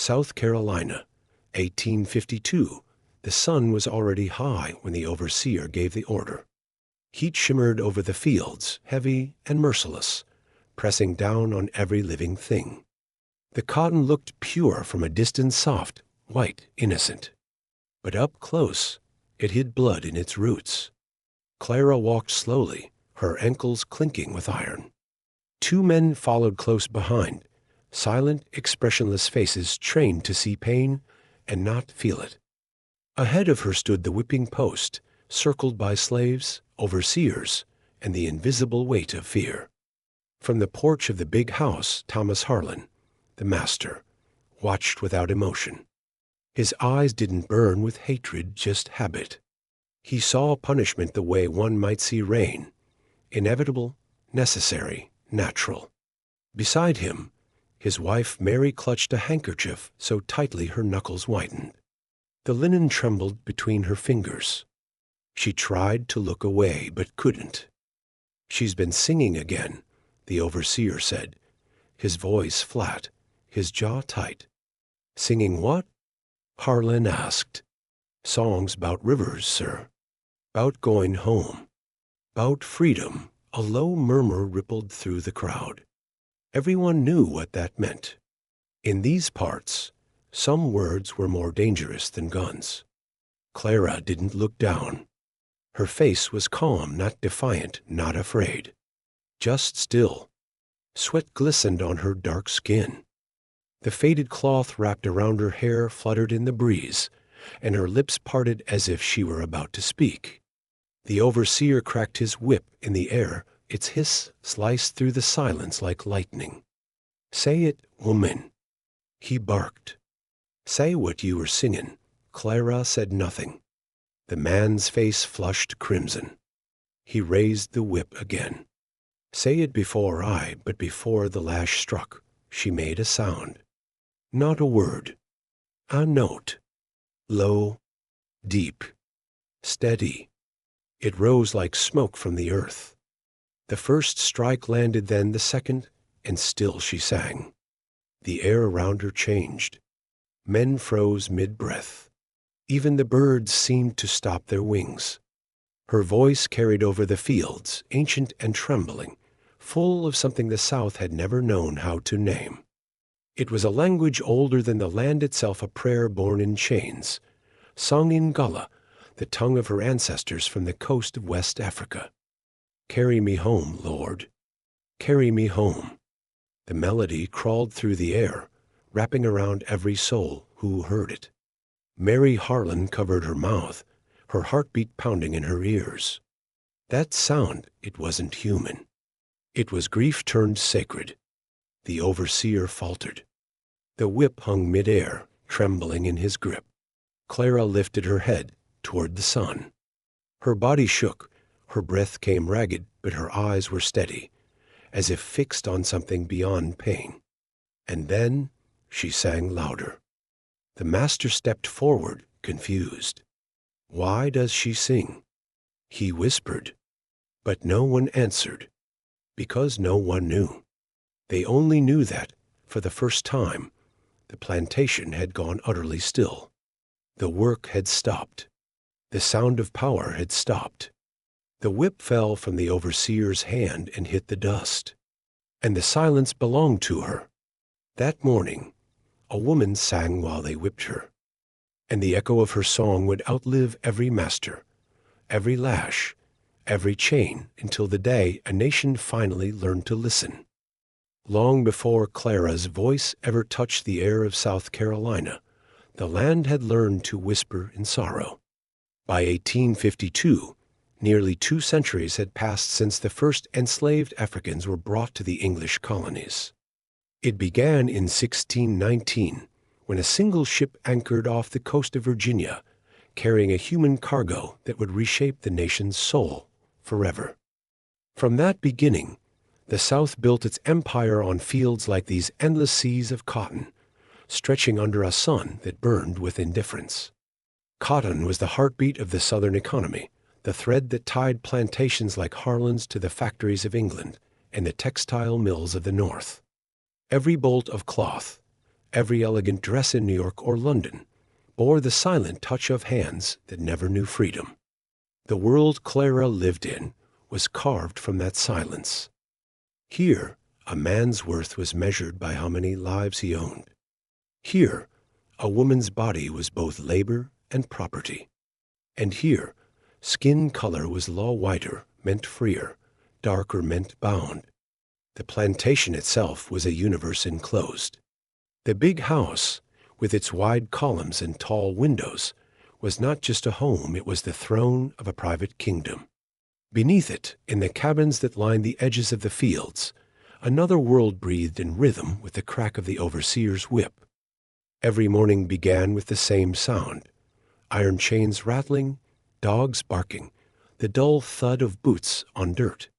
South Carolina, 1852. The sun was already high when the overseer gave the order. Heat shimmered over the fields, heavy and merciless, pressing down on every living thing. The cotton looked pure from a distance, soft, white, innocent. But up close, it hid blood in its roots. Clara walked slowly, her ankles clinking with iron. Two men followed close behind, silent, expressionless faces trained to see pain and not feel it. Ahead of her stood the whipping post, circled by slaves, overseers, and the invisible weight of fear. From the porch of the big house, Thomas Harlan, the master, watched without emotion. His eyes didn't burn with hatred, just habit. He saw punishment the way one might see rain, inevitable, necessary, natural. Beside him, his wife Mary clutched a handkerchief so tightly her knuckles whitened. The linen trembled between her fingers. She tried to look away, but couldn't. "She's been singing again," the overseer said, his voice flat, his jaw tight. "Singing what?" Harlan asked. "Songs 'bout rivers, sir. 'Bout going home. 'Bout freedom." A low murmur rippled through the crowd. Everyone knew what that meant. In these parts, some words were more dangerous than guns. Clara didn't look down. Her face was calm, not defiant, not afraid. Just still. Sweat glistened on her dark skin. The faded cloth wrapped around her hair fluttered in the breeze, and her lips parted as if she were about to speak. The overseer cracked his whip in the air, its hiss sliced through the silence like lightning. "Say it, woman," he barked. "Say what you were singing." Clara said nothing. The man's face flushed crimson. He raised the whip again. "Say it before but before the lash struck." She made a sound. Not a word. A note. Low, deep, steady. It rose like smoke from the earth. The first strike landed, then the second, and still she sang. The air around her changed. Men froze mid-breath. Even the birds seemed to stop their wings. Her voice carried over the fields, ancient and trembling, full of something the South had never known how to name. It was a language older than the land itself, a prayer born in chains, sung in Gullah, the tongue of her ancestors from the coast of West Africa. "Carry me home, Lord. Carry me home." The melody crawled through the air, wrapping around every soul who heard it. Mary Harlan covered her mouth, her heartbeat pounding in her ears. That sound, it wasn't human. It was grief turned sacred. The overseer faltered. The whip hung mid-air, trembling in his grip. Clara lifted her head toward the sun. Her body shook, her breath came ragged, but her eyes were steady, as if fixed on something beyond pain. And then she sang louder. The master stepped forward, confused. "Why does she sing?" He whispered. But no one answered, because no one knew. They only knew that, for the first time, the plantation had gone utterly still. The work had stopped. The sound of power had stopped. The whip fell from the overseer's hand and hit the dust. And the silence belonged to her. That morning, a woman sang while they whipped her. And the echo of her song would outlive every master, every lash, every chain, until the day a nation finally learned to listen. Long before Clara's voice ever touched the air of South Carolina, the land had learned to whisper in sorrow. By 1852, nearly 2 centuries had passed since the first enslaved Africans were brought to the English colonies. It began in 1619, when a single ship anchored off the coast of Virginia, carrying a human cargo that would reshape the nation's soul forever. From that beginning, the South built its empire on fields like these endless seas of cotton, stretching under a sun that burned with indifference. Cotton was the heartbeat of the Southern economy, the thread that tied plantations like Harlan's to the factories of England and the textile mills of the North. Every bolt of cloth, every elegant dress in New York or London, bore the silent touch of hands that never knew freedom. The world Clara lived in was carved from that silence. Here, a man's worth was measured by how many lives he owned. Here, a woman's body was both labor and property. And here, skin color was law. Whiter meant freer, darker meant bound. The plantation itself was a universe enclosed. The big house, with its wide columns and tall windows, was not just a home, it was the throne of a private kingdom. Beneath it, in the cabins that lined the edges of the fields, another world breathed in rhythm with the crack of the overseer's whip. Every morning began with the same sound: iron chains rattling, dogs barking, the dull thud of boots on dirt.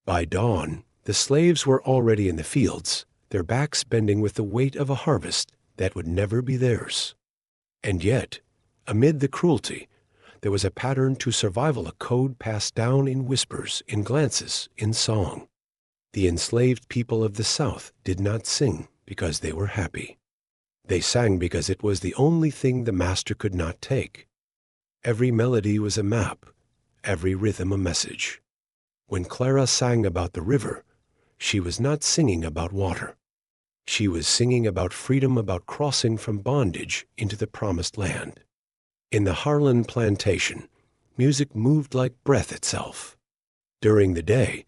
By dawn, the slaves were already in the fields, their backs bending with the weight of a harvest that would never be theirs. And yet, amid the cruelty, there was a pattern to survival, a code passed down in whispers, in glances, in song. The enslaved people of the South did not sing because they were happy. They sang because it was the only thing the master could not take. Every melody was a map, every rhythm a message. When Clara sang about the river, she was not singing about water. She was singing about freedom, about crossing from bondage into the promised land. In the Harlan plantation, music moved like breath itself. During the day,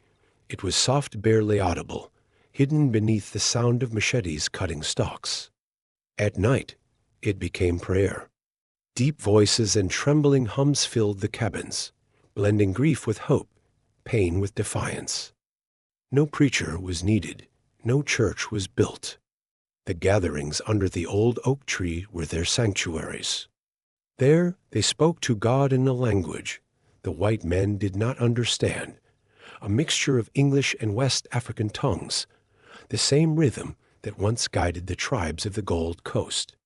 it was soft, barely audible, hidden beneath the sound of machetes cutting stalks. At night, it became prayer. Deep voices and trembling hums filled the cabins, blending grief with hope, pain with defiance. No preacher was needed, no church was built. The gatherings under the old oak tree were their sanctuaries. There they spoke to God in a language the white men did not understand, a mixture of English and West African tongues, the same rhythm that once guided the tribes of the Gold Coast.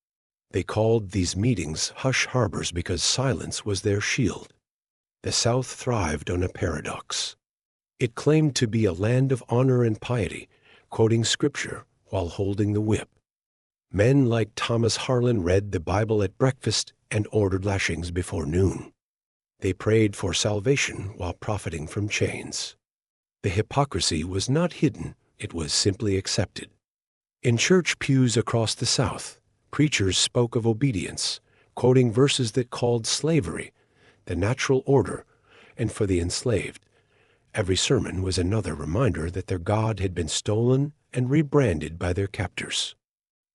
They called these meetings hush harbors because silence was their shield. The South thrived on a paradox. It claimed to be a land of honor and piety, quoting scripture while holding the whip. Men like Thomas Harlan read the Bible at breakfast and ordered lashings before noon. They prayed for salvation while profiting from chains. The hypocrisy was not hidden, it was simply accepted. In church pews across the South, preachers spoke of obedience, quoting verses that called slavery the natural order, and for the enslaved, every sermon was another reminder that their God had been stolen and rebranded by their captors.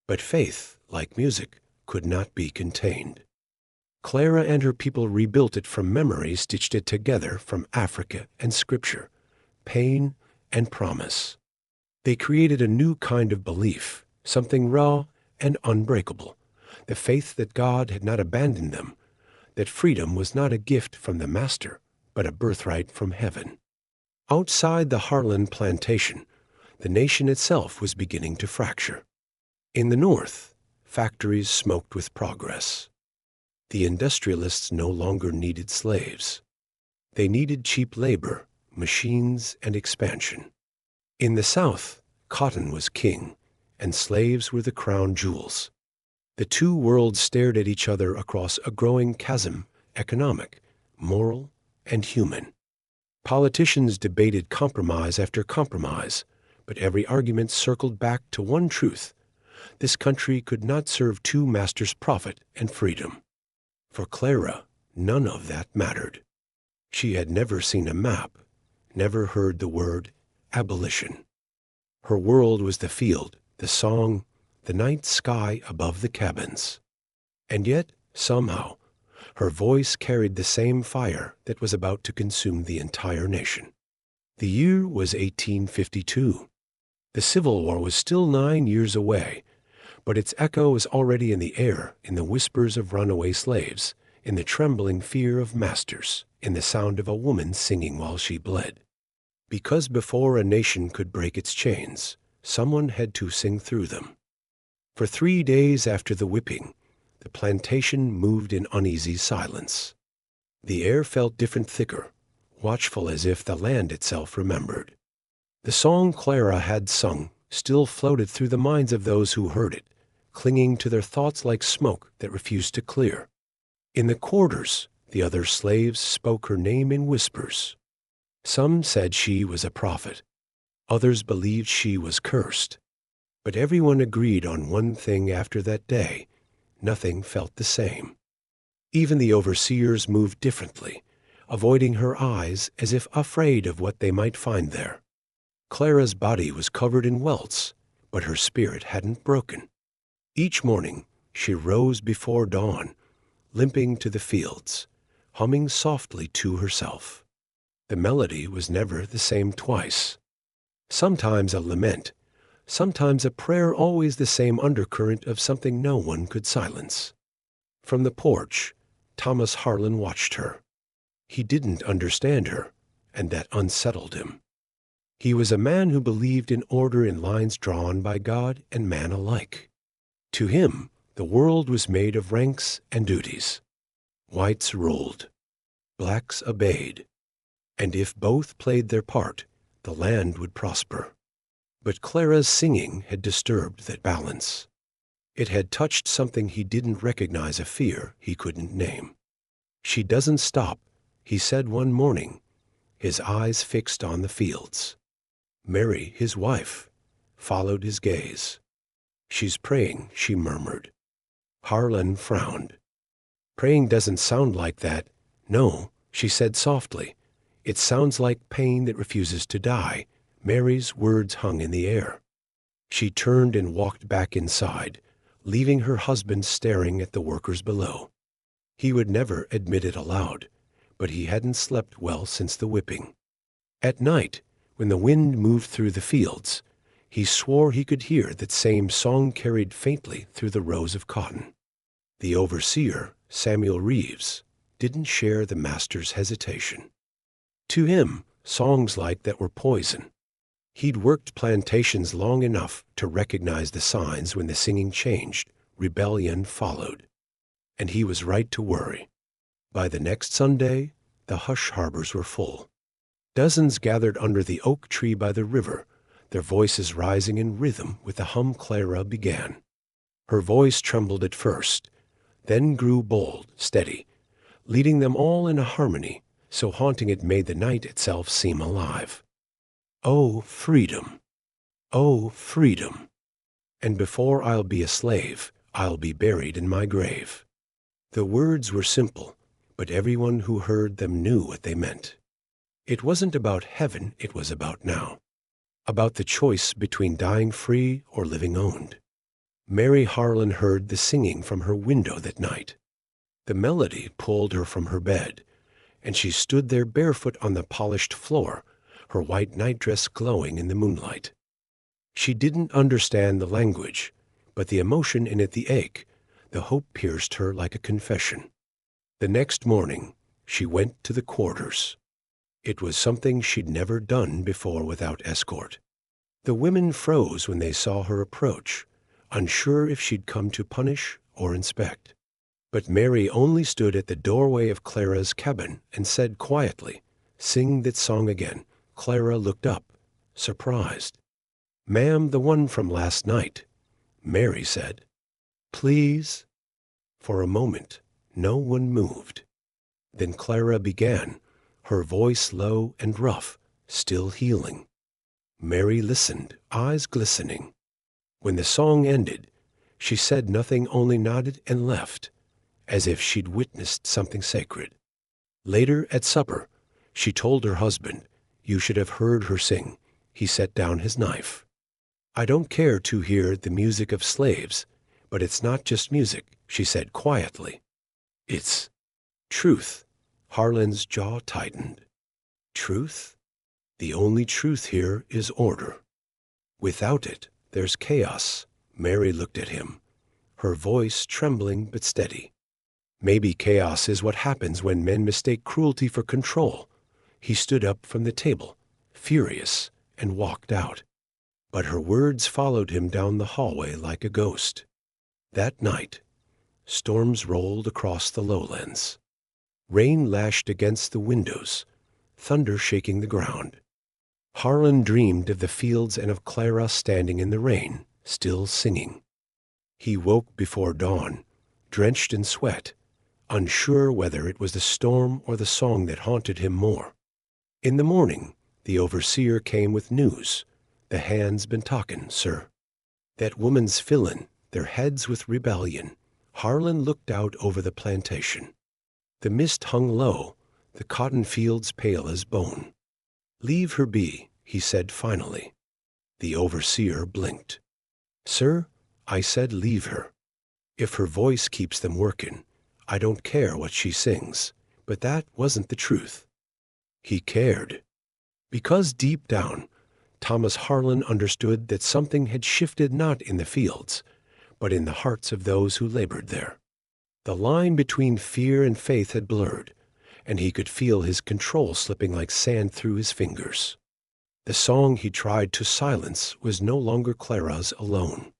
But faith, like music, could not be contained. Clara and her people rebuilt it from memory, stitched it together from Africa and Scripture, pain and promise. They created a new kind of belief, something raw and unbreakable, the faith that God had not abandoned them, that freedom was not a gift from the master, but a birthright from heaven. Outside the Harlan plantation, the nation itself was beginning to fracture. In the North, factories smoked with progress. The industrialists no longer needed slaves. They needed cheap labor, machines, and expansion. In the South, cotton was king, and slaves were the crown jewels. The two worlds stared at each other across a growing chasm, economic, moral, and human. Politicians debated compromise after compromise, but every argument circled back to one truth: this country could not serve two masters, profit and freedom. For Clara, none of that mattered. She had never seen a map, never heard the word abolition. Her world was the field, the song, the night sky above the cabins. And yet, somehow, her voice carried the same fire that was about to consume the entire nation. The year was 1852. The Civil War was still 9 years away, but its echo was already in the air, in the whispers of runaway slaves, in the trembling fear of masters, in the sound of a woman singing while she bled. Because before a nation could break its chains, someone had to sing through them. For 3 days after the whipping, the plantation moved in uneasy silence. The air felt different, thicker, watchful, as if the land itself remembered. The song Clara had sung still floated through the minds of those who heard it, clinging to their thoughts like smoke that refused to clear. In the quarters, the other slaves spoke her name in whispers. Some said she was a prophet. Others believed she was cursed. But everyone agreed on one thing after that day: nothing felt the same. Even the overseers moved differently, avoiding her eyes as if afraid of what they might find there. Clara's body was covered in welts, but her spirit hadn't broken. Each morning she rose before dawn, limping to the fields, humming softly to herself. The melody was never the same twice. Sometimes a lament, sometimes a prayer, always the same undercurrent of something no one could silence. From the porch, Thomas Harlan watched her. He didn't understand her, and that unsettled him. He was a man who believed in order in lines drawn by God and man alike. To him, the world was made of ranks and duties. Whites ruled, blacks obeyed, and if both played their part, the land would prosper. But Clara's singing had disturbed that balance. It had touched something he didn't recognize, a fear he couldn't name. "She doesn't stop," he said one morning, his eyes fixed on the fields. Mary, his wife, followed his gaze. "She's praying," she murmured. Harlan frowned. "Praying doesn't sound like that." "No," she said softly. "It sounds like pain that refuses to die." Mary's words hung in the air. She turned and walked back inside, leaving her husband staring at the workers below. He would never admit it aloud, but he hadn't slept well since the whipping. At night, when the wind moved through the fields, he swore he could hear that same song carried faintly through the rows of cotton. The overseer, Samuel Reeves, didn't share the master's hesitation. To him, songs like that were poison. He'd worked plantations long enough to recognize the signs. When the singing changed, rebellion followed. And he was right to worry. By the next Sunday, the hush harbors were full. Dozens gathered under the oak tree by the river, their voices rising in rhythm with the hum Clara began. Her voice trembled at first, then grew bold, steady, leading them all in a harmony so haunting it made the night itself seem alive. "Oh, freedom! Oh, freedom! And before I'll be a slave, I'll be buried in my grave." The words were simple, but everyone who heard them knew what they meant. It wasn't about heaven, it was about now. About the choice between dying free or living owned. Mary Harlan heard the singing from her window that night. The melody pulled her from her bed, and she stood there barefoot on the polished floor, her white nightdress glowing in the moonlight. She didn't understand the language, but the emotion in it, the ache, the hope pierced her like a confession. The next morning, she went to the quarters. It was something she'd never done before without escort. The women froze when they saw her approach, unsure if she'd come to punish or inspect. But Mary only stood at the doorway of Clara's cabin and said quietly, "Sing that song again." Clara looked up, surprised. "Ma'am, the one from last night." Mary said, "Please." For a moment, no one moved. Then Clara began, her voice low and rough, still healing. Mary listened, eyes glistening. When the song ended, she said nothing, only nodded and left, as if she'd witnessed something sacred. Later at supper, she told her husband, "You should have heard her sing." He set down his knife. "I don't care to hear the music of slaves, but it's not just music," she said quietly. "It's truth." Harlan's jaw tightened. "Truth? The only truth here is order. Without it, there's chaos." Mary looked at him, her voice trembling but steady. "Maybe chaos is what happens when men mistake cruelty for control." He stood up from the table, furious, and walked out. But her words followed him down the hallway like a ghost. That night, storms rolled across the lowlands. Rain lashed against the windows, thunder shaking the ground. Harlan dreamed of the fields and of Clara standing in the rain, still singing. He woke before dawn, drenched in sweat, unsure whether it was the storm or the song that haunted him more. In the morning, the overseer came with news. "The hand's been talkin', sir. That woman's fillin' their heads with rebellion." Harlan looked out over the plantation. The mist hung low, the cotton fields pale as bone. "Leave her be," he said finally. The overseer blinked. "Sir," I said, "leave her. If her voice keeps them workin', I don't care what she sings." But that wasn't the truth. He cared. Because deep down, Thomas Harlan understood that something had shifted not in the fields, but in the hearts of those who labored there. The line between fear and faith had blurred, and he could feel his control slipping like sand through his fingers. The song he tried to silence was no longer Clara's alone.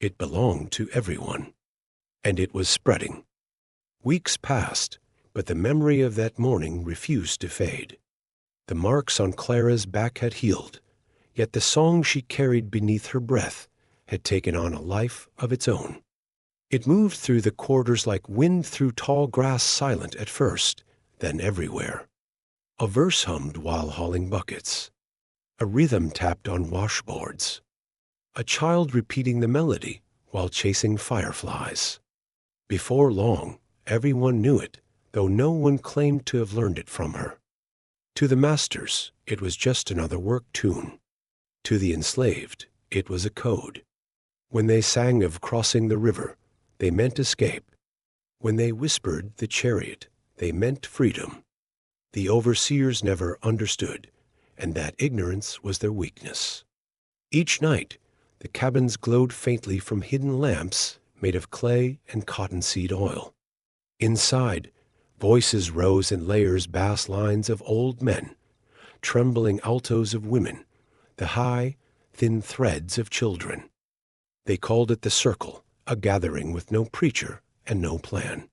It belonged to everyone, and it was spreading. Weeks passed, but the memory of that morning refused to fade. The marks on Clara's back had healed, yet the song she carried beneath her breath had taken on a life of its own. It moved through the quarters like wind through tall grass, silent at first, then everywhere. A verse hummed while hauling buckets. A rhythm tapped on washboards. A child repeating the melody while chasing fireflies. Before long, everyone knew it, though no one claimed to have learned it from her. To the masters, it was just another work tune. To the enslaved, it was a code. When they sang of crossing the river, they meant escape. When they whispered the chariot, they meant freedom. The overseers never understood, and that ignorance was their weakness. Each night, the cabins glowed faintly from hidden lamps made of clay and cottonseed oil. Inside, voices rose in layers, bass lines of old men, trembling altos of women, the high, thin threads of children. They called it the circle, a gathering with no preacher and no plan.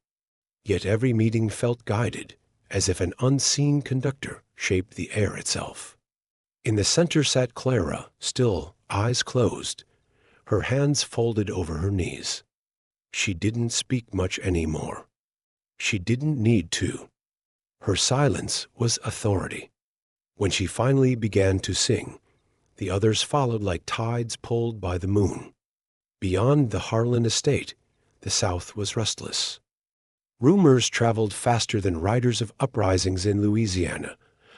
Yet every meeting felt guided, as if an unseen conductor shaped the air itself. In the center sat Clara, still, eyes closed, her hands folded over her knees. She didn't speak much anymore. She didn't need to. Her silence was authority. When she finally began to sing, the others followed like tides pulled by the moon. Beyond the Harlan estate, the South was restless. Rumors traveled faster than riders of uprisings in Louisiana,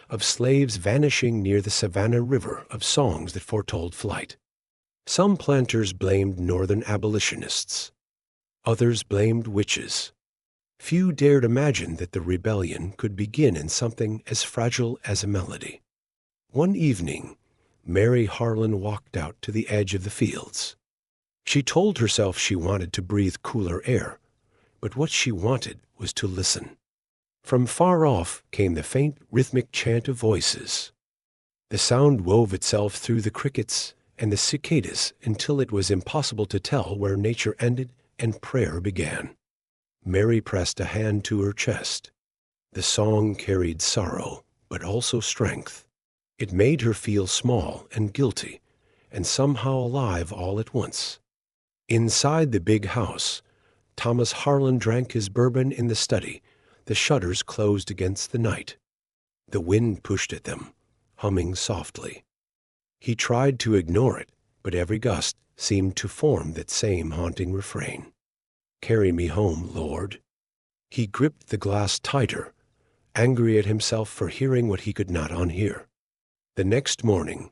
of slaves vanishing near the Savannah River, of songs that foretold flight. Some planters blamed Northern abolitionists. Others blamed witches. Few dared imagine that the rebellion could begin in something as fragile as a melody. One evening, Mary Harlan walked out to the edge of the fields. She told herself she wanted to breathe cooler air, but what she wanted was to listen. From far off came the faint, rhythmic chant of voices. The sound wove itself through the crickets and the cicadas until it was impossible to tell where nature ended and prayer began. Mary pressed a hand to her chest. The song carried sorrow, but also strength. It made her feel small and guilty, and somehow alive all at once. Inside the big house, Thomas Harlan drank his bourbon in the study, the shutters closed against the night. The wind pushed at them, humming softly. He tried to ignore it, but every gust seemed to form that same haunting refrain. "Carry me home, Lord." He gripped the glass tighter, angry at himself for hearing what he could not unhear. The next morning,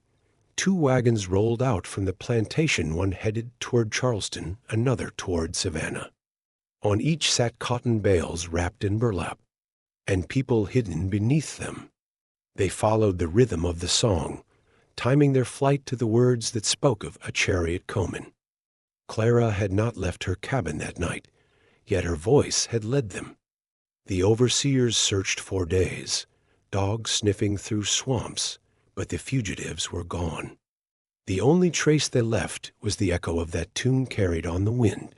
2 wagons rolled out from the plantation, one headed toward Charleston, another toward Savannah. On each sat cotton bales wrapped in burlap, and people hidden beneath them. They followed the rhythm of the song, timing their flight to the words that spoke of a chariot coming. Clara had not left her cabin that night, yet her voice had led them. The overseers searched for days, dogs sniffing through swamps, but the fugitives were gone. The only trace they left was the echo of that tune carried on the wind.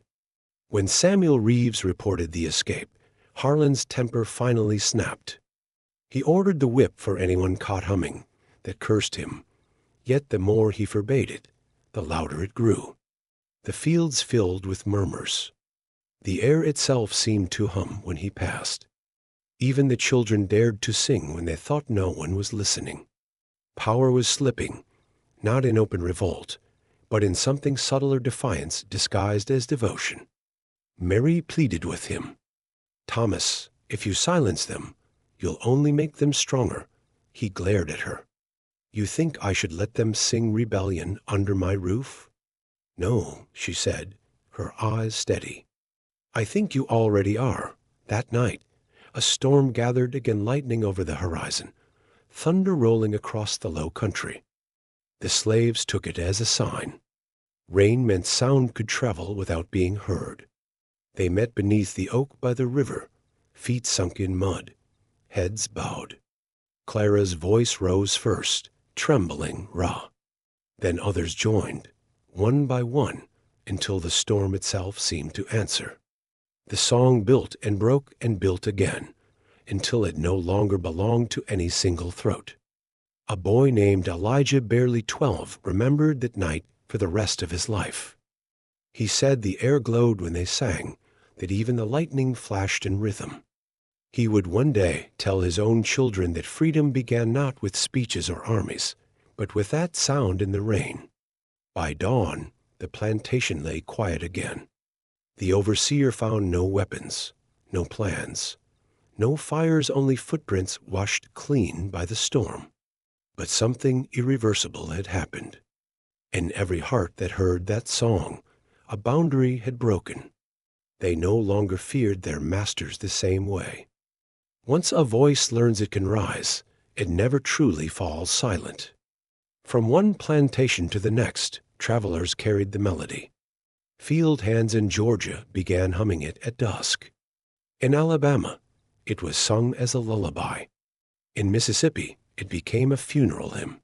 When Samuel Reeves reported the escape, Harlan's temper finally snapped. He ordered the whip for anyone caught humming that cursed him, yet the more he forbade it, the louder it grew. The fields filled with murmurs. The air itself seemed to hum when he passed. Even the children dared to sing when they thought no one was listening. Power was slipping, not in open revolt, but in something subtler defiance disguised as devotion. Mary pleaded with him. "Thomas, if you silence them, you'll only make them stronger." He glared at her. "You think I should let them sing rebellion under my roof?" "No," she said, her eyes steady. "I think you already are." That night, a storm gathered, again lightning over the horizon, thunder rolling across the low country. The slaves took it as a sign. Rain meant sound could travel without being heard. They met beneath the oak by the river, feet sunk in mud, heads bowed. Clara's voice rose first, trembling, raw. Then others joined, one by one, until the storm itself seemed to answer. The song built and broke and built again, until it no longer belonged to any single throat. A boy named Elijah, barely 12, remembered that night for the rest of his life. He said the air glowed when they sang, that even the lightning flashed in rhythm. He would one day tell his own children that freedom began not with speeches or armies, but with that sound in the rain. By dawn, the plantation lay quiet again. The overseer found no weapons, no plans, no fires, only footprints washed clean by the storm. But something irreversible had happened. In every heart that heard that song, a boundary had broken. They no longer feared their masters the same way. Once a voice learns it can rise, it never truly falls silent. From one plantation to the next, travelers carried the melody. Field hands in Georgia began humming it at dusk. In Alabama, it was sung as a lullaby. In Mississippi, it became a funeral hymn.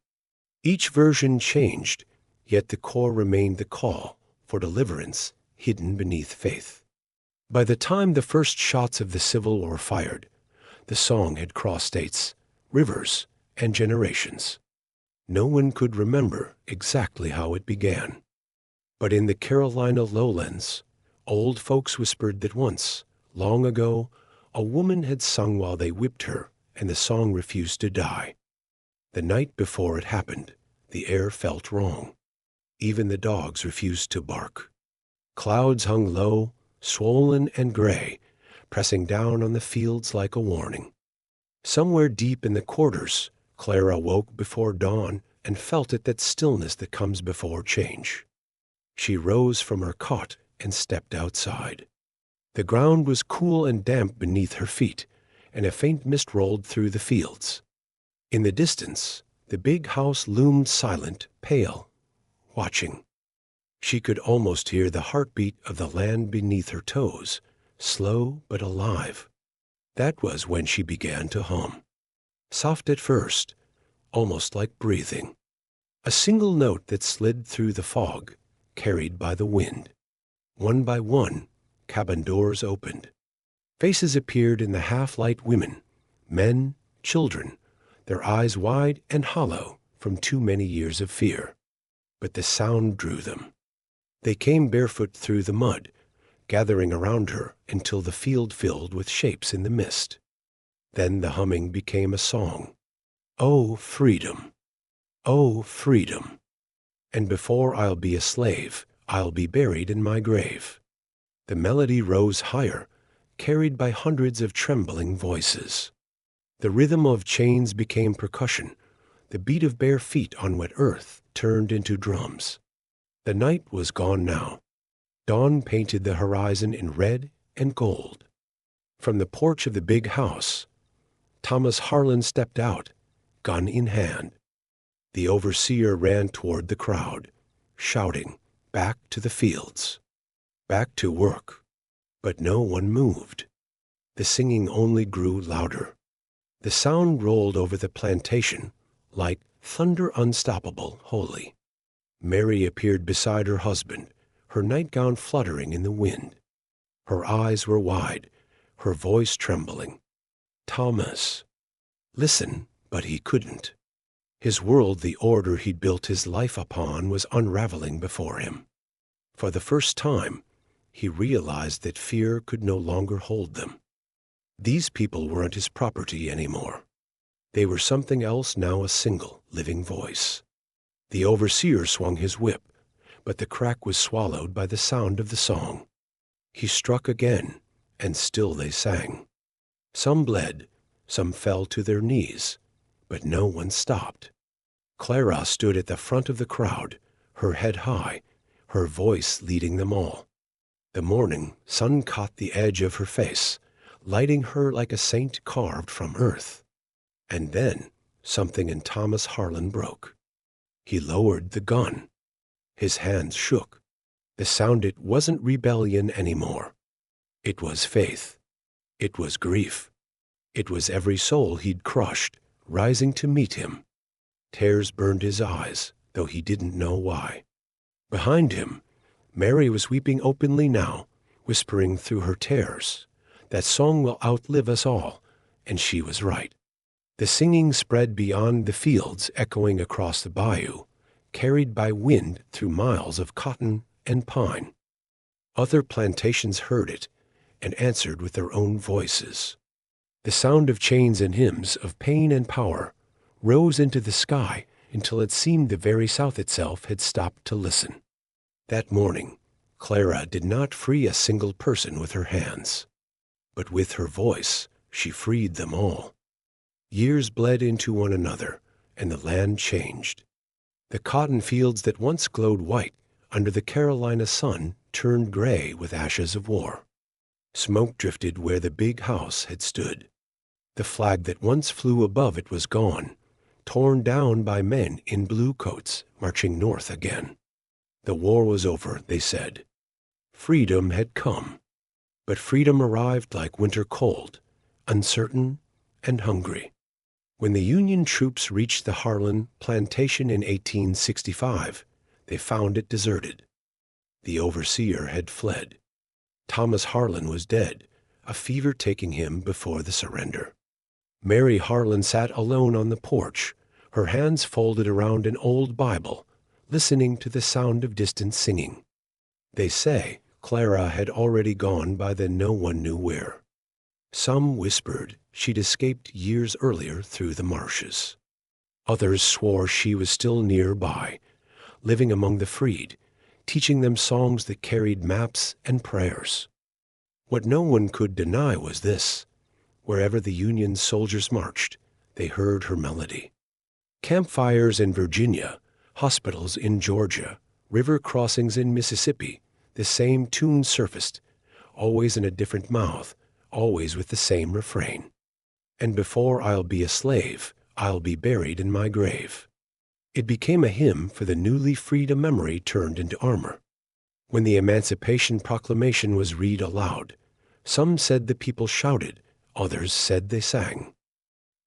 Each version changed, yet the core remained the call for deliverance hidden beneath faith. By the time the first shots of the Civil War fired, the song had crossed states, rivers, and generations. No one could remember exactly how it began. But in the Carolina lowlands, old folks whispered that once, long ago, a woman had sung while they whipped her, and the song refused to die. The night before it happened, the air felt wrong. Even the dogs refused to bark. Clouds hung low, swollen and gray, pressing down on the fields like a warning. Somewhere deep in the quarters, Clara woke before dawn and felt it, that stillness that comes before change. She rose from her cot and stepped outside. The ground was cool and damp beneath her feet, and a faint mist rolled through the fields. In the distance, the big house loomed silent, pale, watching. She could almost hear the heartbeat of the land beneath her toes, slow but alive. That was when she began to hum. Soft at first, almost like breathing. A single note that slid through the fog, carried by the wind. One by one, cabin doors opened. Faces appeared in the half-light, women, men, children, their eyes wide and hollow from too many years of fear. But the sound drew them. They came barefoot through the mud, gathering around her until the field filled with shapes in the mist. Then the humming became a song. "Oh, freedom! Oh, freedom! And before I'll be a slave, I'll be buried in my grave." The melody rose higher, carried by hundreds of trembling voices. The rhythm of chains became percussion. The beat of bare feet on wet earth turned into drums. The night was gone now. Dawn painted the horizon in red and gold. From the porch of the big house, Thomas Harlan stepped out, gun in hand. The overseer ran toward the crowd, shouting, "Back to the fields, back to work." But no one moved. The singing only grew louder. The sound rolled over the plantation like thunder, unstoppable, holy. Mary appeared beside her husband, her nightgown fluttering in the wind. Her eyes were wide, her voice trembling. "Thomas." Listen, but he couldn't. His world, the order he'd built his life upon, was unraveling before him. For the first time, he realized that fear could no longer hold them. These people weren't his property anymore. They were something else, now a single, living voice. The overseer swung his whip, but the crack was swallowed by the sound of the song. He struck again, and still they sang. Some bled, some fell to their knees, but no one stopped. Clara stood at the front of the crowd, her head high, her voice leading them all. The morning sun caught the edge of her face, lighting her like a saint carved from earth. And then something in Thomas Harlan broke. He lowered the gun. His hands shook. The sound, it wasn't rebellion anymore. It was faith. It was grief. It was every soul he'd crushed, rising to meet him. Tears burned his eyes, though he didn't know why. Behind him, Mary was weeping openly now, whispering through her tears, "That song will outlive us all," and she was right. The singing spread beyond the fields, echoing across the bayou, carried by wind through miles of cotton and pine. Other plantations heard it and answered with their own voices. The sound of chains and hymns of pain and power rose into the sky until it seemed the very South itself had stopped to listen. That morning, Clara did not free a single person with her hands, but with her voice she freed them all. Years bled into one another, and the land changed. The cotton fields that once glowed white under the Carolina sun turned gray with ashes of war. Smoke drifted where the big house had stood. The flag that once flew above it was gone, torn down by men in blue coats marching north again. The war was over, they said. Freedom had come. But freedom arrived like winter cold, uncertain and hungry. When the Union troops reached the Harlan plantation in 1865, they found it deserted. The overseer had fled. Thomas Harlan was dead, a fever taking him before the surrender. Mary Harlan sat alone on the porch, her hands folded around an old Bible, listening to the sound of distant singing. They say Clara had already gone by then no one knew where. Some whispered she'd escaped years earlier through the marshes. Others swore she was still nearby, living among the freed, teaching them songs that carried maps and prayers. What no one could deny was this: wherever the Union soldiers marched, they heard her melody. Campfires in Virginia, hospitals in Georgia, river crossings in Mississippi, the same tune surfaced, always in a different mouth, always with the same refrain. And before I'll be a slave, I'll be buried in my grave. It became a hymn for the newly freed, a memory turned into armor. When the Emancipation Proclamation was read aloud, some said the people shouted, others said they sang.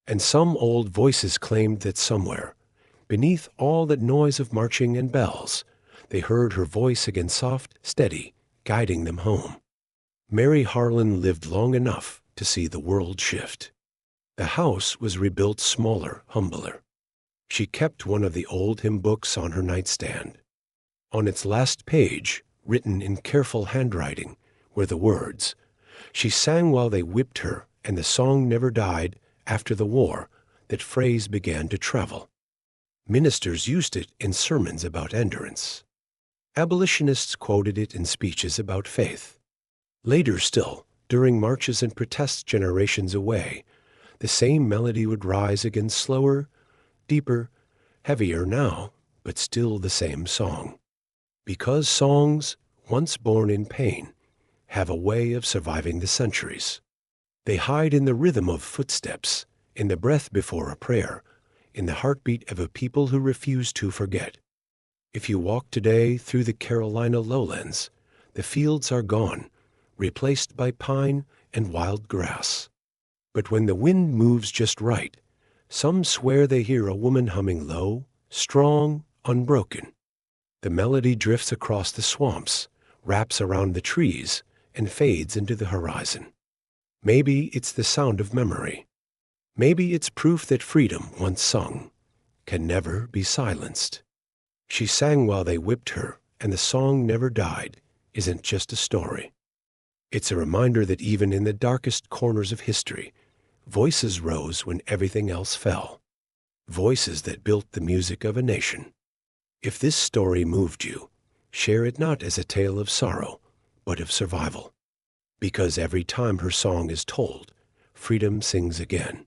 And some old voices claimed that somewhere, beneath all that noise of marching and bells, they heard her voice again, soft, steady, guiding them home. Mary Harlan lived long enough to see the world shift. The house was rebuilt smaller, humbler. She kept one of the old hymn books on her nightstand. On its last page, written in careful handwriting, were the words, "She sang while they whipped her, and the song never died after the war." That phrase began to travel. Ministers used it in sermons about endurance. Abolitionists quoted it in speeches about faith. Later still, during marches and protests generations away, the same melody would rise again, slower, deeper, heavier now, but still the same song. Because songs, once born in pain, have a way of surviving the centuries. They hide in the rhythm of footsteps, in the breath before a prayer, in the heartbeat of a people who refuse to forget. If you walk today through the Carolina lowlands, the fields are gone, replaced by pine and wild grass. But when the wind moves just right, some swear they hear a woman humming low, strong, unbroken. The melody drifts across the swamps, wraps around the trees, and fades into the horizon. Maybe it's the sound of memory. Maybe it's proof that freedom, once sung, can never be silenced. She sang while they whipped her, and the song never died isn't just a story. It's a reminder that even in the darkest corners of history, voices rose when everything else fell. Voices that built the music of a nation. If this story moved you, share it not as a tale of sorrow, but of survival. Because every time her song is told, freedom sings again.